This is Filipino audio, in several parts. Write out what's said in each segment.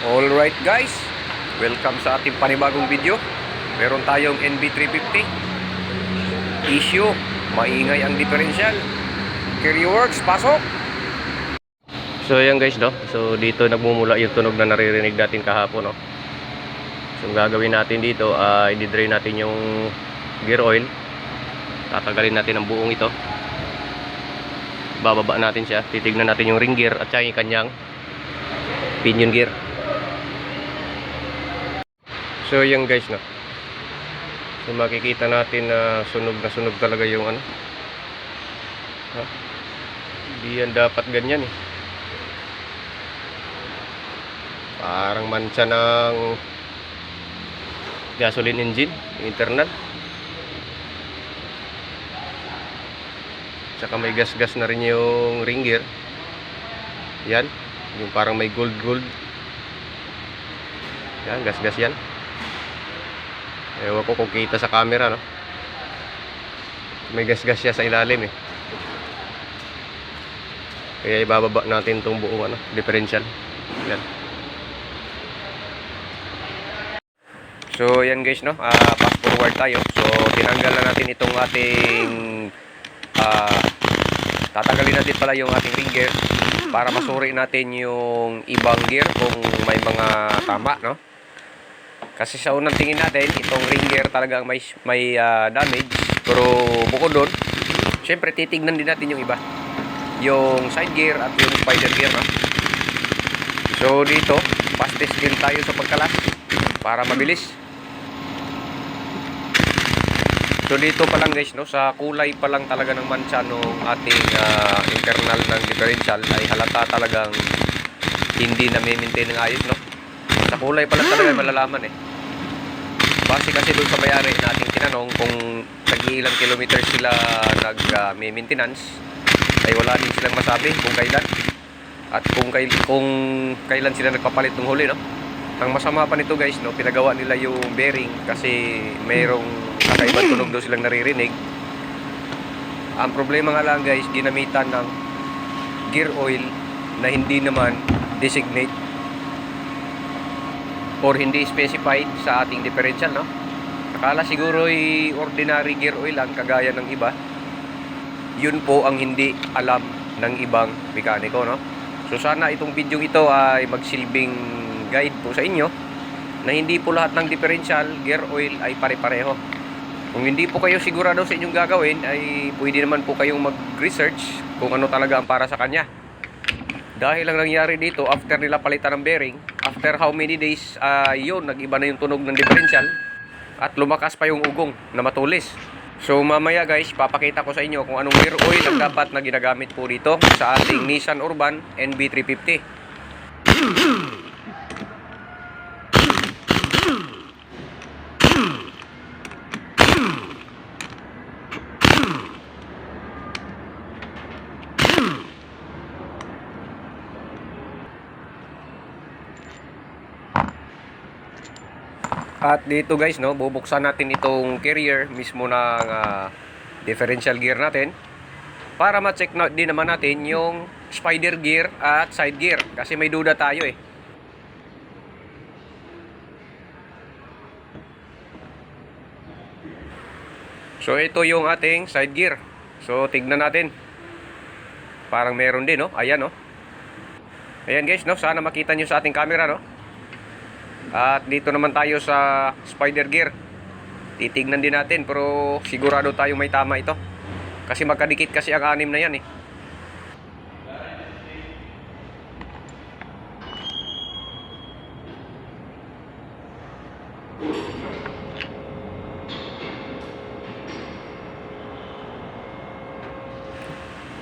Alright guys, welcome sa ating panibagong video. Meron tayong NB350 issue, maingay ang differential. Carry works, pasok! So ayan guys, no? So dito nagmumula yung tunog na naririnig natin kahapon, no? So ang gagawin natin dito ay i-drain natin yung gear oil. Tatanggalin natin ang buong ito. Bababa natin siya, titignan natin yung ring gear at saka yung kanyang pinion gear. So yan guys, no. So makikita natin na sunog talaga yung ano. Ha? Hindi yan dapat ganyan eh. Parang mancha ng gasoline engine, yung internal. Tsaka may gas-gas na rin yung ring gear. Yan, yung parang may gold. Yan, gas-gas yan. Ewan ko kung kita sa camera, no? May gas-gas siya sa ilalim eh. Kaya ibababa natin itong buong ano, differential. Yan. So yan guys, no? Fast forward tayo. So tinanggal na natin itong ating tatanggalin natin pala yung ating ring gear para masuri natin yung ibang gear kung may mga tama, no? Kasi sa unang tingin natin, itong ring gear talagang may damage. Pero bukod doon, syempre titignan din natin yung iba. Yung side gear at yung spider gear, no? So dito, fastest gear tayo sa pagkalas para mabilis. So dito pa lang guys, no, sa kulay pa lang talaga ng mancha nung ating internal ng differential ay halata talagang hindi na maintain ng ayos, no? Sa kulay pa lang talaga malalaman eh. Base kasi doon sa may-ari nating tinanong kung nag-iilang kilometers sila nag-maintenance, ay wala din silang masabi kung kailan at kung kailan sila nagpapalit ng huli, no? Ang masama pa nito guys, no, pinagawa nila yung bearing kasi mayroong kakaibang tunog daw silang naririnig. Ang problema nga lang guys, ginamitan ng gear oil na hindi naman designate or hindi specified sa ating differential, no? Akala siguro ay ordinary gear oil lang kagaya ng iba. Yun po ang hindi alam ng ibang mekaniko, no? So sana itong video ito ay magsilbing guide po sa inyo na hindi po lahat ng differential gear oil ay pare-pareho. Kung hindi po kayo sigurado sa inyong gagawin, ay pwede naman po kayong mag-research kung ano talaga ang para sa kanya. Dahil ang nangyari dito, after nila palitan ng bearing, after how many days, yun, nag-iba na yung tunog ng differential at lumakas pa yung ugong na matulis. So mamaya guys, papakita ko sa inyo kung anong gear oil ang dapat na ginagamit po dito sa ating Nissan Urban NB350. At dito guys, no, bubuksan natin itong carrier mismo ng differential gear natin para ma-check na din naman natin yung spider gear at side gear kasi may duda tayo eh. So ito yung ating side gear. So tignan natin. Parang meron din, no? Ayan, no? Ayan guys, no? Sana makita nyo sa ating camera, no? At dito naman tayo sa spider gear. Titignan din natin pero sigurado tayo may tama ito. Kasi magkadikit kasi ang anim na yan eh.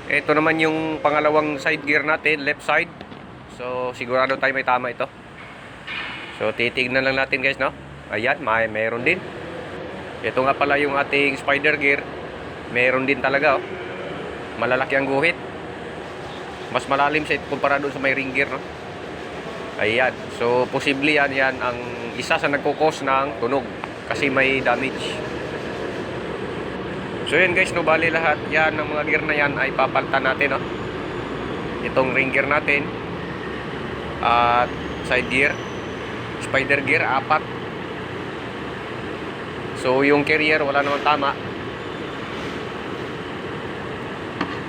Ito naman yung pangalawang side gear natin, left side. So sigurado tayo may tama ito. So titignan lang natin guys, no? Ayan, mayroon din. Ito nga pala yung ating spider gear. Mayroon din talaga, oh. Malalaki ang guhit. Mas malalim siya kumpara doon sa may ring gear, no? Ayan. So posible yan ang isa sa nagkukos ng tunog kasi may damage. So yan guys, no, bali lahat yan ng mga gear na yan ay papalitan natin, no? Itong ring gear natin at side gear Spider gear, 4. So yung carrier wala namang tama.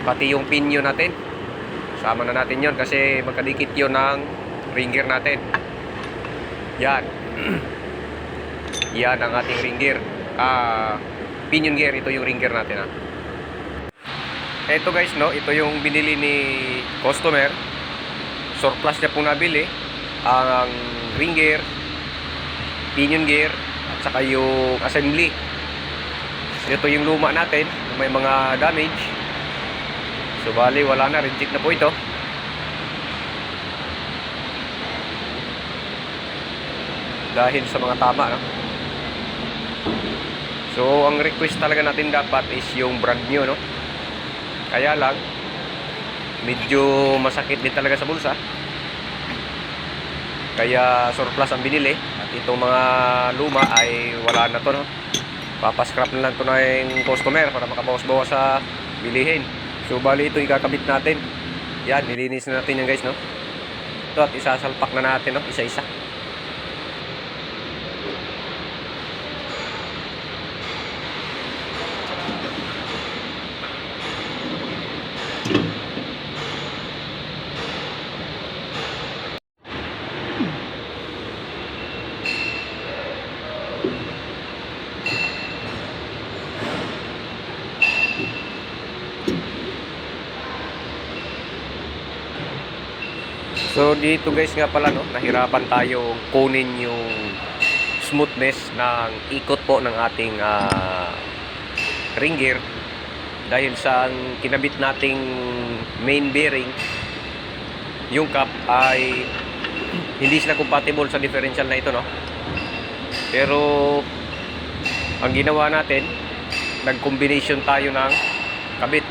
Pati yung pinion natin, sama na natin yon kasi magkadikit yon ng ring gear natin. Yan. Yan ang ating ring gear. Pinion gear, ito yung ring gear natin. Ito guys, no, ito yung binili ni customer. Surplus niya pong nabili. Ang ring gear, pinion gear, at saka yung assembly. Ito yung luma natin, may mga damage. So bali wala na, reject na po ito. Dahil sa mga tama, no? So ang request talaga natin dapat is yung brand new, no? Kaya lang medyo masakit din talaga sa bulsa. Kaya surplus ang binili. At itong mga luma ay wala na to, no? Papascrap na lang to ng customer para makabawas-bawas sa bilihin. So bali ito ikakabit natin. Yan, nilinis na natin yan guys, no? Ito at isasalpak na natin, no? Isa-isa. So dito guys nga pala, no, nahirapan tayo kunin yung smoothness ng ikot po ng ating ring gear dahil sa kinabit nating main bearing, yung cap ay hindi sila compatible sa differential na ito, no. Pero ang ginawa natin, nag-combination tayo ng kabit.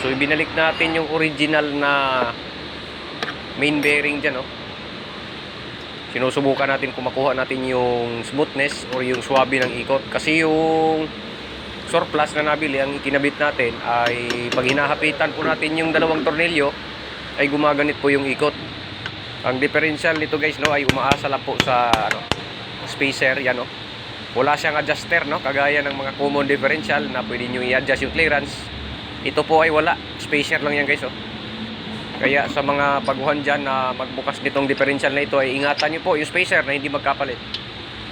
So ibinalik natin yung original na main bearing dyan, no? Sinusubukan natin kung makuha natin yung smoothness or yung swabe ng ikot. Kasi yung surplus na nabili, ang ikinabit natin ay pag hinahapitan po natin yung dalawang tornilyo ay gumaganit po yung ikot. Ang differential nito guys, no, ay umaasa lang po sa spacer, yan, no. Wala siyang adjuster, no, kagaya ng mga common differential na pwede nyo i-adjust yung clearance. Ito po ay wala, spacer lang yan guys, oh. Kaya sa mga baguhan dyan na magbukas nitong differential na ito ay ingatan nyo po yung spacer na hindi magkapalit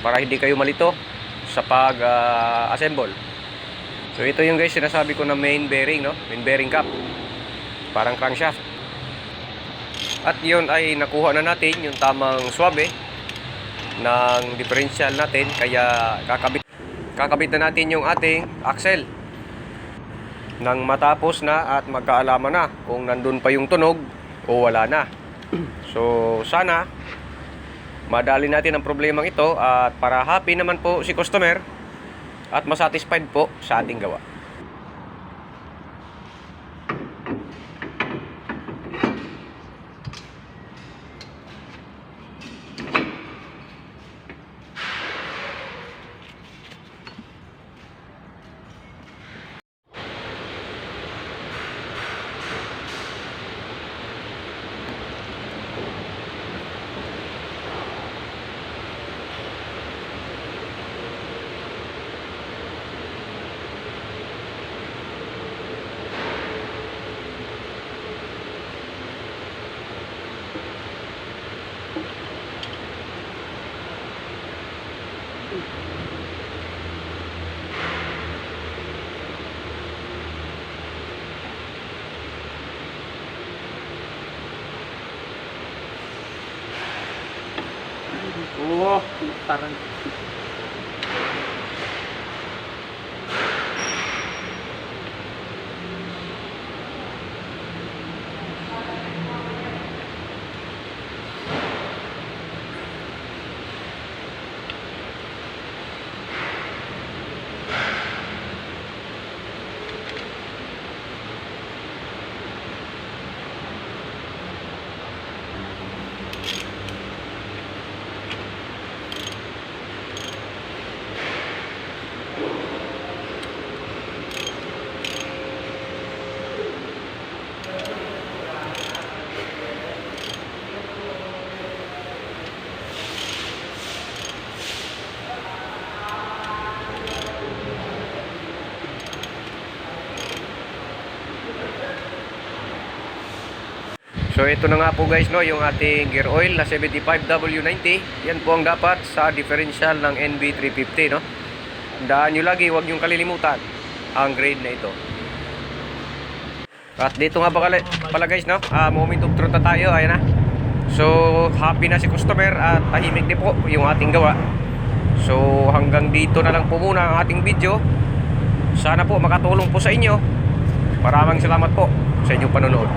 para hindi kayo malito sa pag-assemble. So ito yung guys sinasabi ko na main bearing, no? Main bearing cap, parang crankshaft. At yun ay nakuha na natin yung tamang swabe ng differential natin. Kaya kakabit na natin yung ating axle nang matapos na at magkaalaman na kung nandun pa yung tunog o wala na. So sana madali natin ang problemang ito at para happy naman po si customer at masatisfied po sa ating gawa. Oh, parang So ito na nga po guys, no, yung ating gear oil na 75W90. Yan po ang dapat sa differential ng NB350, no. Tandaan nyo lagi, huwag nyong kalilimutan ang grade na ito. At dito nga pala guys, no, moment of truth na tayo. Ayan na. So happy na si customer at tahimik din po yung ating gawa. So hanggang dito na lang po muna ang ating video. Sana po makatulong po sa inyo. Maraming salamat po sa inyong panonood.